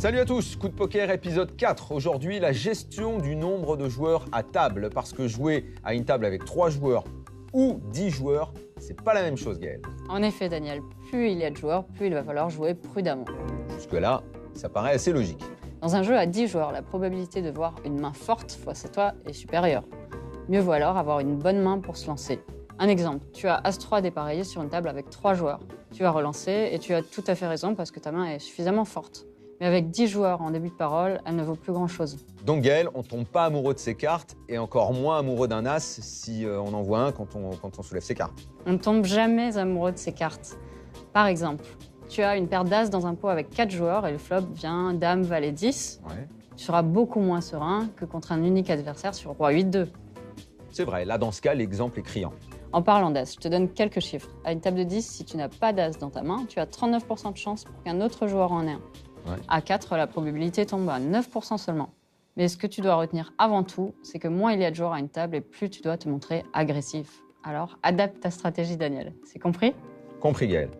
Salut à tous, Coup de Poker épisode 4. Aujourd'hui, la gestion du nombre de joueurs à table. Parce que jouer à une table avec 3 joueurs ou 10 joueurs, c'est pas la même chose, Gaël. En effet, Daniel, plus il y a de joueurs, plus il va falloir jouer prudemment. Jusque-là, ça paraît assez logique. Dans un jeu à 10 joueurs, la probabilité de voir une main forte face à toi est supérieure. Mieux vaut alors avoir une bonne main pour se lancer. Un exemple, tu as As-3 dépareillé sur une table avec 3 joueurs. Tu vas relancer et tu as tout à fait raison parce que ta main est suffisamment forte. Mais avec 10 joueurs en début de parole, elle ne vaut plus grand-chose. Donc Gaël, on tombe pas amoureux de ses cartes et encore moins amoureux d'un as si on en voit un quand on soulève ses cartes. On ne tombe jamais amoureux de ses cartes. Par exemple, tu as une paire d'As dans un pot avec 4 joueurs et le flop vient Dame, Valet, 10. Ouais. Tu seras beaucoup moins serein que contre un unique adversaire sur Roi 8-2. C'est vrai, là dans ce cas, l'exemple est criant. En parlant d'As, je te donne quelques chiffres. À une table de 10, si tu n'as pas d'As dans ta main, tu as 39% de chance pour qu'un autre joueur en ait un. Ouais. À 4, la probabilité tombe à 9% seulement. Mais ce que tu dois retenir avant tout, c'est que moins il y a de joueurs à une table et plus tu dois te montrer agressif. Alors, adapte ta stratégie, Daniel. C'est compris ? Compris, Gaël.